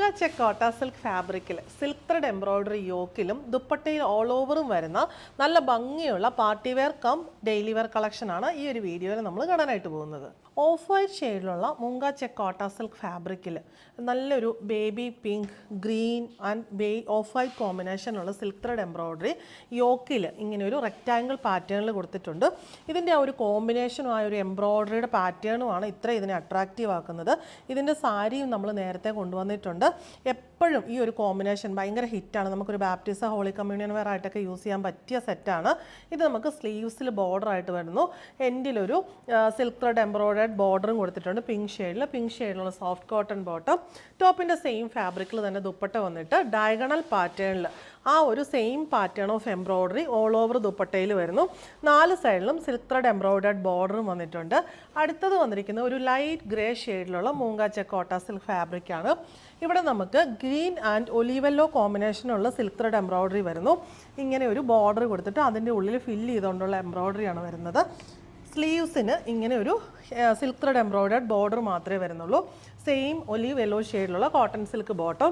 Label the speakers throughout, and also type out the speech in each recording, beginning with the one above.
Speaker 1: മൂംഗ check Kota silk ഫാബ്രിക്കിൽ silk thread embroidery യോക്കിലും ദുപ്പട്ടയിൽ ഓൾ ഓവറും വരുന്ന നല്ല ഭംഗിയുള്ള party wear cum daily wear കളക്ഷനാണ് ഈ ഒരു വീഡിയോയിൽ നമ്മൾ കാണാനായിട്ട് പോകുന്നത്. ഓഫ് വൈറ്റ് ഷെയ്ഡിലുള്ള മൂംഗ ചെക്ക് കോട്ട സിൽക്ക് ഫാബ്രിക്കിൽ നല്ലൊരു baby pink green and off white കോമ്പിനേഷനുള്ള സിൽക്ക് ത്രെഡ് എംബ്രോയിഡറി യോക്കിൽ ഇങ്ങനെ ഒരു റെക്റ്റാങ്കിൾ പാറ്റേണിൽ കൊടുത്തിട്ടുണ്ട്. ഇതിൻ്റെ ആ ഒരു കോമ്പിനേഷനും ആ ഒരു എംബ്രോയിഡറിയുടെ പാറ്റേണുമാണ് ഇത്ര ഇതിനെ അട്രാക്റ്റീവ് ആക്കുന്നത്. ഇതിൻ്റെ സാരിയും നമ്മൾ നേരത്തെ കൊണ്ടുവന്നിട്ടുണ്ട്. എപ്പോഴും ഈ ഒരു കോമ്പിനേഷൻ ഭയങ്കര ഹിറ്റാണ്. നമുക്കൊരു ബാപ്റ്റിസ ഹോളി കമ്മ്യൂണിയൻ വെയർ ആയിട്ടൊക്കെ യൂസ് ചെയ്യാൻ പറ്റിയ സെറ്റാണ്. ഇത് നമുക്ക് സ്ലീവ്സിൽ ബോർഡറായിട്ട് വരുന്നു. എൻഡിലൊരു സിൽക്ക് ത്രെഡ് എംബ്രോയിഡറി ബോർഡറും കൊടുത്തിട്ടുണ്ട്. പിങ്ക് ഷെയ്ഡിലുള്ള സോഫ്റ്റ് കോട്ടൺ ബോട്ടം. ടോപ്പിൻ്റെ സെയിം ഫാബ്രിക്കിൽ തന്നെ ദുപ്പട്ട വന്നിട്ട് ഡയഗണൽ പാറ്റേണിൽ ആ ഒരു same pattern of embroidery all over ദുപ്പട്ടയിൽ വരുന്നു. 4 സൈഡിലും സിൽക്ക് ത്രെഡ് എംബ്രോയിഡർഡ് ബോർഡറും വന്നിട്ടുണ്ട്. അടുത്തത് വന്നിരിക്കുന്നത് ഒരു ലൈറ്റ് ഗ്രേ ഷെയ്ഡിലുള്ള മൂംഗ ചെക്ക് കോട്ട സിൽക്ക് ഫാബ്രിക്കാണ്. ഇവിടെ നമുക്ക് ഗ്രീൻ ആൻഡ് ഒലീവെല്ലോ കോമ്പിനേഷനുള്ള സിൽക്ക് ത്രെഡ് എംബ്രോയിഡറി വരുന്നു. ഇങ്ങനെ ഒരു ബോർഡർ കൊടുത്തിട്ട് അതിൻ്റെ ഉള്ളിൽ ഫില്ല് ചെയ്തുകൊണ്ടുള്ള എംബ്രോയിഡറിയാണ് വരുന്നത്. സ്ലീവ്സിന് ഇങ്ങനെ ഒരു സിൽക്ക് ത്രെഡ് എംബ്രോയിഡർഡ് ബോർഡർ മാത്രമേ വരുന്നുള്ളൂ. സെയിം ഒലീവ് യെല്ലോ ഷെയ്ഡിലുള്ള കോട്ടൺ സിൽക്ക് ബോട്ടം.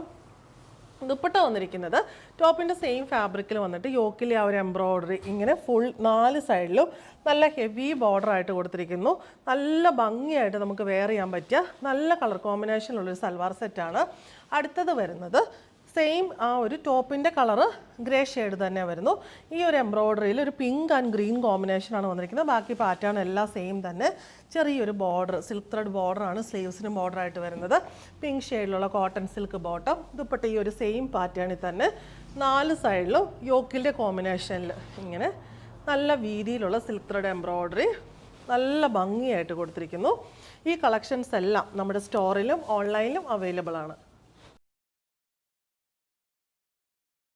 Speaker 1: ദുപ്പട്ട വന്നിരിക്കുന്നത് ടോപ്പിൻ്റെ സെയിം ഫാബ്രിക്കിൽ വന്നിട്ട് യോക്കിലെ ആ ഒരു എംബ്രോയിഡറി ഇങ്ങനെ ഫുൾ 4 സൈഡിലും നല്ല ഹെവി ബോർഡർ ആയിട്ട് കൊടുത്തിരിക്കുന്നു. നല്ല ഭംഗിയായിട്ട് നമുക്ക് വെയർ ചെയ്യാൻ പറ്റിയ നല്ല കളർ കോമ്പിനേഷനുള്ളൊരു സൽവാർ സെറ്റാണ്. അടുത്തത് വരുന്നത് സെയിം ആ ഒരു ടോപ്പിൻ്റെ കളറ് ഗ്രേ ഷെയ്ഡ് തന്നെ വരുന്നു. ഈ ഒരു എംബ്രോയിഡറിയിൽ ഒരു പിങ്ക് ആൻഡ് ഗ്രീൻ കോമ്പിനേഷനാണ് വന്നിരിക്കുന്നത്. ബാക്കി പാറ്റേൺ എല്ലാം സെയിം തന്നെ. ചെറിയൊരു ബോർഡർ സിൽക്ക് ത്രെഡ് ബോർഡറാണ് സ്ലീവ്സിനും ബോർഡറായിട്ട് വരുന്നത്. പിങ്ക് ഷെയ്ഡിലുള്ള കോട്ടൺ സിൽക്ക് ബോട്ടം. ദുപ്പട്ട ഈ ഒരു സെയിം പാറ്റേണിൽ തന്നെ 4 സൈഡിലും യോക്കിൻ്റെ കോമ്പിനേഷനിൽ ഇങ്ങനെ നല്ല വീതിയിലുള്ള സിൽക്ക് ത്രെഡ് എംബ്രോയിഡറി നല്ല ഭംഗിയായിട്ട് കൊടുത്തിരിക്കുന്നു. ഈ കളക്ഷൻസ് എല്ലാം നമ്മുടെ സ്റ്റോറിലും ഓൺലൈനിലും അവൈലബിൾ ആണ്.